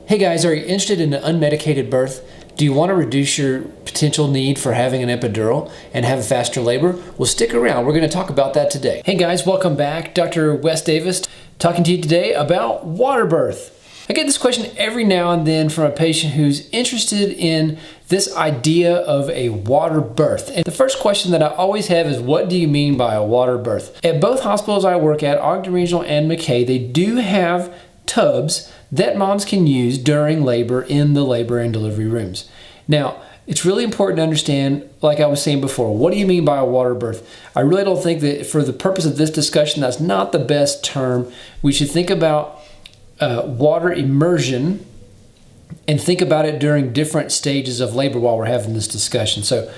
Hey guys, are you interested in an unmedicated birth? Do you want to reduce your potential need for having an epidural and have a faster labor? Well, stick around. We're going to talk about that today. Hey guys, welcome back. Dr. Wes Davis talking to you today about water birth. I get this question every now and then from a patient who's interested in this idea of a water birth. And the first question that I always have is, what do you mean by a water birth? At both hospitals I work at, Ogden Regional and McKay, they do have tubs that moms can use during labor in the labor and delivery rooms. Now, it's really important to understand, like I was saying before, what do you mean by a water birth? I really don't think that for the purpose of this discussion, that's not the best term. We should think about water immersion and think about it during different stages of labor while we're having this discussion. So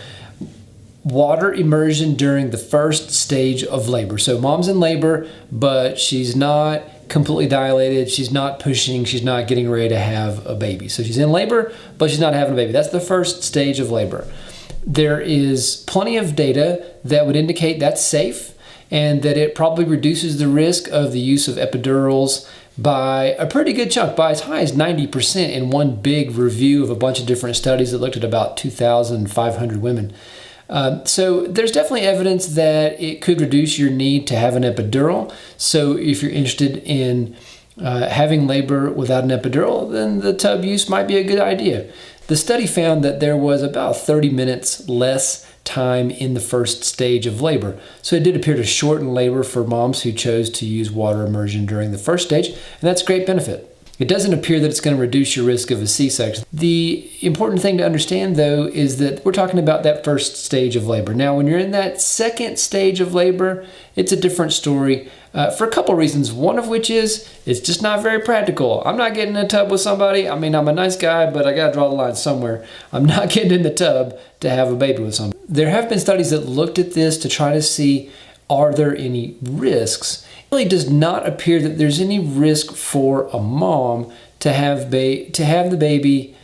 water immersion during the first stage of labor. So mom's in labor, but she's not completely dilated, she's not pushing, she's not getting ready to have a baby. So she's in labor, but she's not having a baby. That's the first stage of labor. There is plenty of data that would indicate that's safe and that it probably reduces the risk of the use of epidurals by a pretty good chunk, by as high as 90% in one big review of a bunch of different studies that looked at about 2,500 women. So there's definitely evidence that it could reduce your need to have an epidural. So if you're interested in having labor without an epidural, then the tub use might be a good idea. The study found that there was about 30 minutes less time in the first stage of labor. So it did appear to shorten labor for moms who chose to use water immersion during the first stage, and that's a great benefit. It doesn't appear that it's going to reduce your risk of a C-section. The important thing to understand, though, is that we're talking about that first stage of labor. Now, when you're in that second stage of labor, it's a different story for a couple reasons. One of which is it's just not very practical. I'm not getting in a tub with somebody. I mean, I'm a nice guy, but I got to draw the line somewhere. I'm not getting in the tub to have a baby with somebody. There have been studies that looked at this to try to see, are there any risks? It really does not appear that there's any risk for a mom to have the baby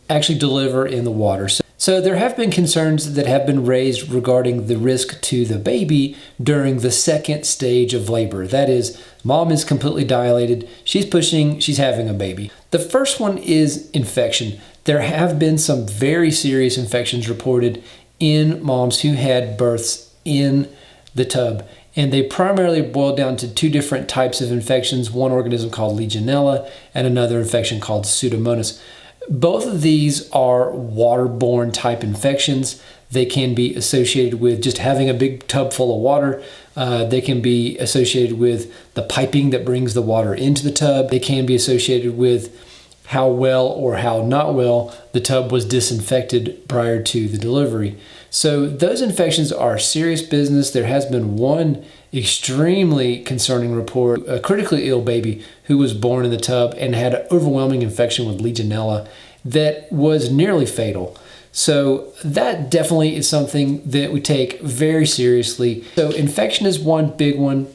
actually deliver in the water. So there have been concerns that have been raised regarding the risk to the baby during the second stage of labor. That is, mom is completely dilated, she's pushing, she's having a baby. The first one is infection. There have been some very serious infections reported in moms who had births in the tub. And they primarily boil down to two different types of infections, one organism called Legionella and another infection called Pseudomonas. Both of these are waterborne type infections. They can be associated with just having a big tub full of water. They can be associated with the piping that brings the water into the tub. They can be associated with how well or how not well the tub was disinfected prior to the delivery. So those infections are serious business. There has been one extremely concerning report, a critically ill baby who was born in the tub and had an overwhelming infection with Legionella that was nearly fatal. So that definitely is something that we take very seriously. So infection is one big one.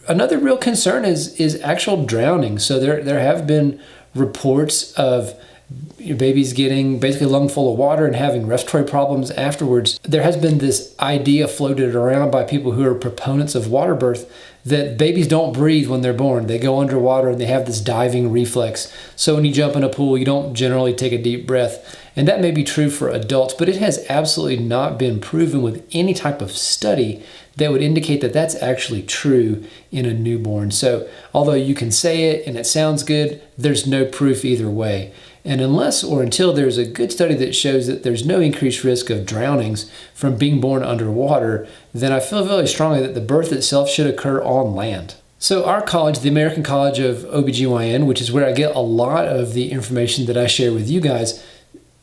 Another real concern is actual drowning. So there have been reports of babies getting basically a lung full of water and having respiratory problems afterwards. There has been this idea floated around by people who are proponents of water birth that babies don't breathe when they're born. They go underwater and they have this diving reflex. So when you jump in a pool, you don't generally take a deep breath. And that may be true for adults, but it has absolutely not been proven with any type of study that would indicate that that's actually true in a newborn. So although you can say it and it sounds good, there's no proof either way. And unless or until there's a good study that shows that there's no increased risk of drownings from being born underwater, then I feel very strongly that the birth itself should occur on land. So our college, the American College of OBGYN, which is where I get a lot of the information that I share with you guys,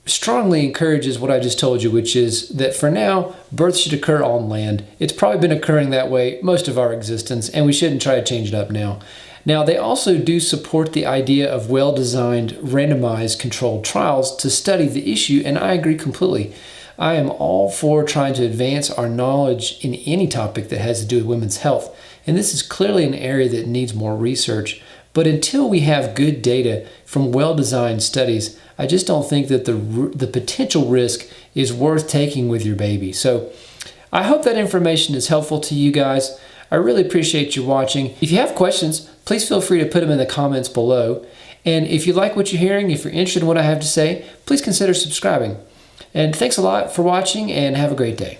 strongly encourages what I just told you, which is that for now, birth should occur on land. It's probably been occurring that way most of our existence, and we shouldn't try to change it up now. Now, they also do support the idea of well-designed, randomized, controlled trials to study the issue, and I agree completely. I am all for trying to advance our knowledge in any topic that has to do with women's health, and this is clearly an area that needs more research. But until we have good data from well-designed studies, I just don't think that the potential risk is worth taking with your baby. So I hope that information is helpful to you guys. I really appreciate you watching. If you have questions, please feel free to put them in the comments below. And if you like what you're hearing, if you're interested in what I have to say, please consider subscribing. And thanks a lot for watching, and have a great day.